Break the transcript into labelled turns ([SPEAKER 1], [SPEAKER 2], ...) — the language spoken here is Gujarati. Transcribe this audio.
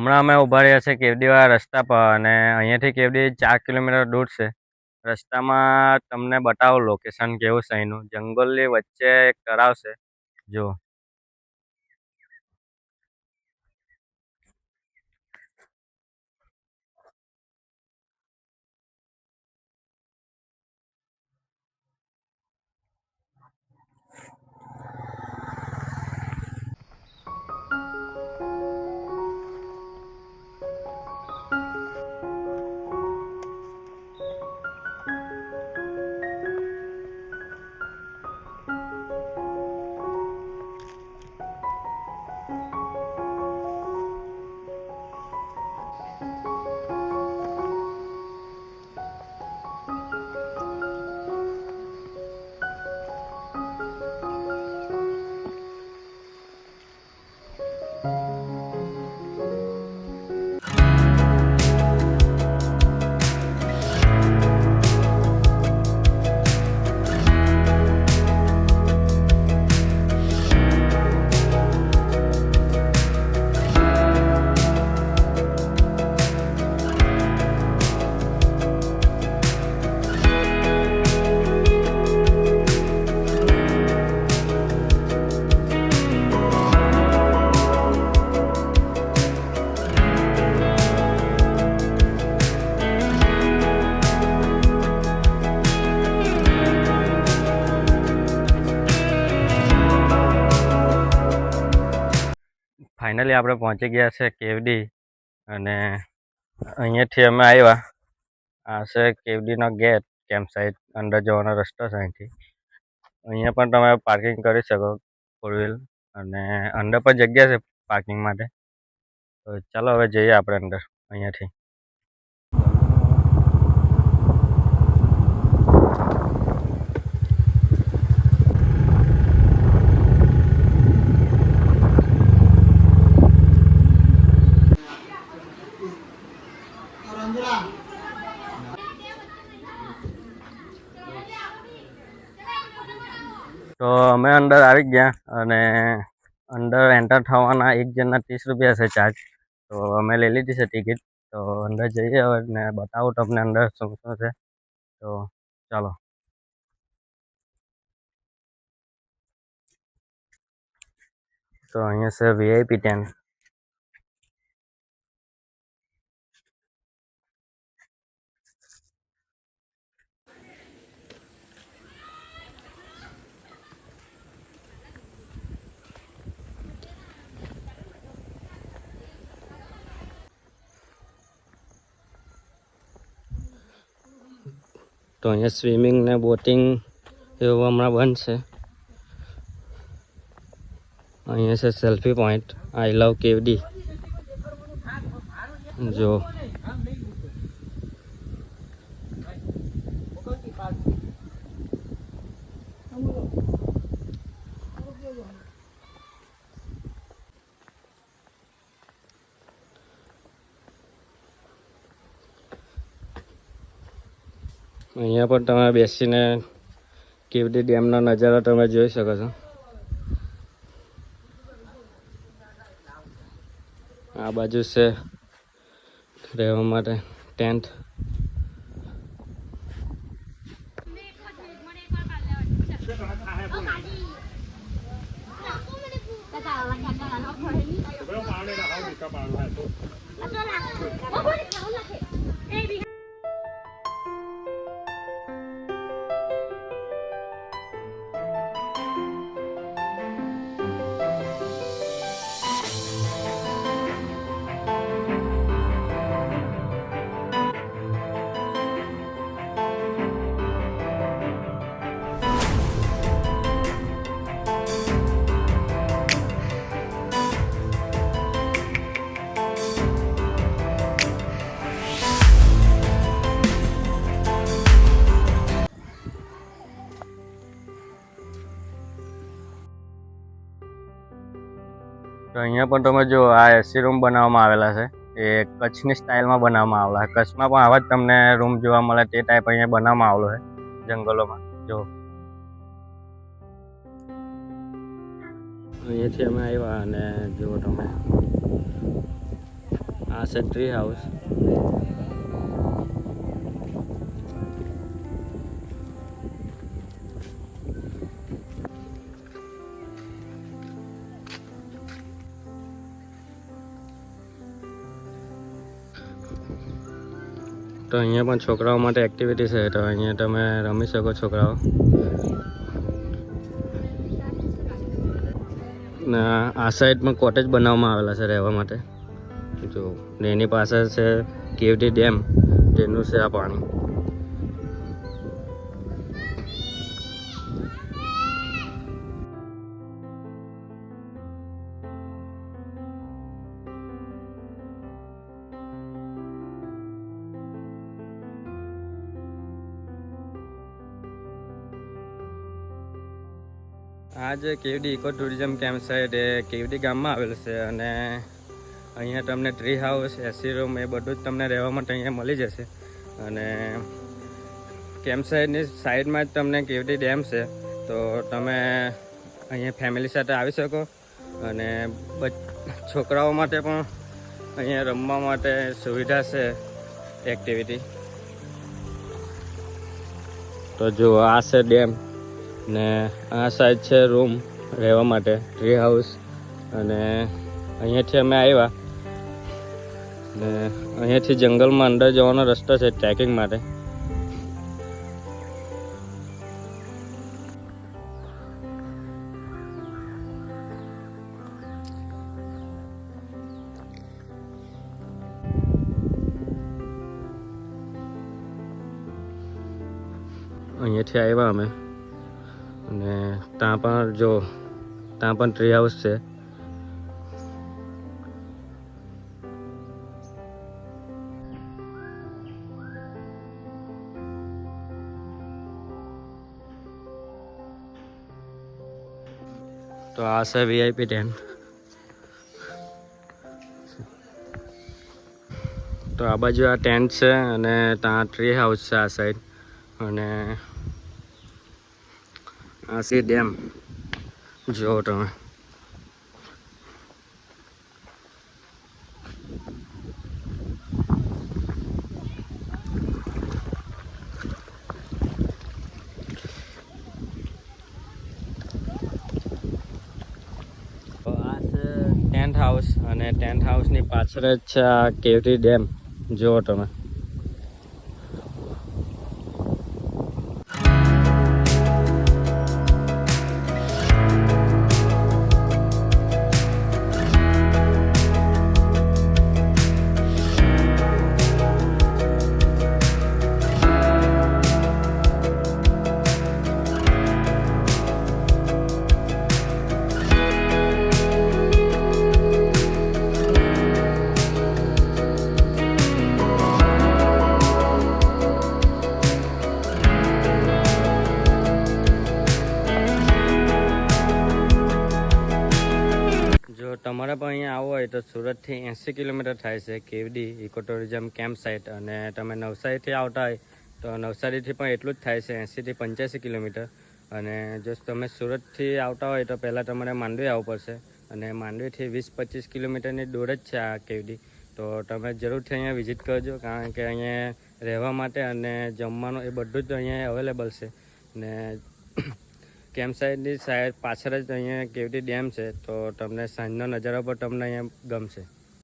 [SPEAKER 1] હમણાં અમે ઉભા રહ્યા છે કેવડીવાળા રસ્તા પર અને અહીંયાથી કેવડી 4 કિલોમીટર દૂર છે. રસ્તામાં તમને બતાવું લોકેશન કેવું છે અહીંનું. જંગલની વચ્ચે એક તળાવ છે જો. ફાઇનલી આપણે પહોંચી ગયા છે કેવડી અને અહીંયાથી અમે આવ્યા. આ છે કેવડીનો ગેટ, કેમ્પ સાઇટ, અંદર જવાનો રસ્તો છે અહીંથી. અહીંયા પણ તમે પાર્કિંગ કરી શકો ફોર વ્હીલ અને અંદર પણ જગ્યા છે પાર્કિંગ માટે. તો ચાલો હવે જઈએ આપણે અંદર અહીંયાથી. તો અમે અંદર આવી ગયા અને અંદર એન્ટર થવાના એક જણના 30 રૂપિયા છે ચાર્જ. તો અમે લઈ લીધી છે ટિકિટ. તો અંદર જઈએ હવે ને બતાવું તમને અંદર શું શું છે. તો ચાલો. તો અહીંયા છે VIP ટેન્ટ. તો અહીંયા સ્વિમિંગ ને બોટિંગ એવું હમણાં બંધ છે. અહીંયા છે સેલ્ફી પોઈન્ટ, આઈ લવ કેવડી જો. અહીંયા પણ તમે બેસીને કેવડી ડેમનો નજારો તમે જોઈ શકો છો. આ બાજુ છે રહેવા માટે ટેન્ટ. તો અહીંયા પણ તમે જો આ એસી રૂમ બનાવવામાં આવેલા છે. એ કચ્છની સ્ટાઇલમાં બનાવવામાં આવેલા છે. કચ્છમાં પણ આવા જ તમને રૂમ જોવા મળે તે ટાઈપ અહીંયા બનાવવામાં આવેલો છે જંગલોમાં જો. અહીંયાથી અમે આવ્યા અને જુઓ તમે આ છે ટ્રી હાઉસ. તો અહીંયા પણ છોકરાઓ માટે એક્ટિવિટી છે, તો અહીંયા તમે રમી શકો છોકરાઓ. ને આ સાઈડમાં કોટેજ બનાવવામાં આવેલા છે રહેવા માટે. જો એની પાસે છે કેવડી ડેમ, જેનું છે આ પાણી. આ જે કેવડી ઇકો ટુરિઝમ કેમ્પ સાઇટ એ કેવડી ગામમાં આવેલું છે, અને અહીંયા તમને ટ્રી હાઉસ, એસી રૂમ એ બધું જ તમને રહેવા માટે અહીંયા મળી જશે. અને કેમ્પ સાઇટની સાઈડમાં જ તમને કેવડી ડેમ છે, તો તમે અહીંયા ફેમિલી સાથે આવી શકો. અને છોકરાઓ માટે પણ અહીંયા રમવા માટે સુવિધા છે એક્ટિવિટી. તો જો આ છે ડેમ, ને આ સાઈડ છે રૂમ રહેવા માટે, ટ્રી હાઉસ. અને અહીંયાથી અમે આવ્યા, ને અહીંયાથી જંગલમાં અંદર જવાનો રસ્તો છે ટ્રેકિંગ માટે. અહીંયાથી આવ્યા અમે, અને ત્યાં પણ જો ત્યાં પણ ટ્રી હાઉસ છે. તો આ છે VIP ટેન્ટ. તો આ બાજુ આ ટેન્ટ છે, અને ત્યાં ટ્રી હાઉસ છે આ સાઈડ. અને આ છે ડેમ, જુઓ તમે. આ છે ટેન્ટ હાઉસ, અને ટેન્ટ હાઉસની પાછળ જ છે આ કેવડી ડેમ, જુઓ તમે. તમારે પણ અહીંયા આવવું હોય તો સુરતથી 80 કિલોમીટર થાય છે કેવડી ઇકો ટુરિઝમ કેમ્પ સાઇટ. અને તમે નવસારીથી આવતા હોય તો નવસારીથી પણ એટલું જ થાય છે, 80 થી 85 કિલોમીટર. અને જો તમે સુરતથી આવતા હોય તો પહેલાં તમારે માંડવી આવવું પડશે, અને માંડવીથી 20-25 કિલોમીટરની દૂર જ છે આ કેવડી. તો તમે જરૂરથી અહીંયા વિઝિટ કરજો, કારણ કે અહીંયા રહેવા માટે અને જમવાનું એ બધું જ અહીંયા અવેલેબલ છે. ને કેમ્પ સાઇટની સાઈડ પાછળ જ અહીંયા કેવડી ડેમ છે, તો તમને સાંજનો નજારો પણ તમને અહીંયા ગમશે.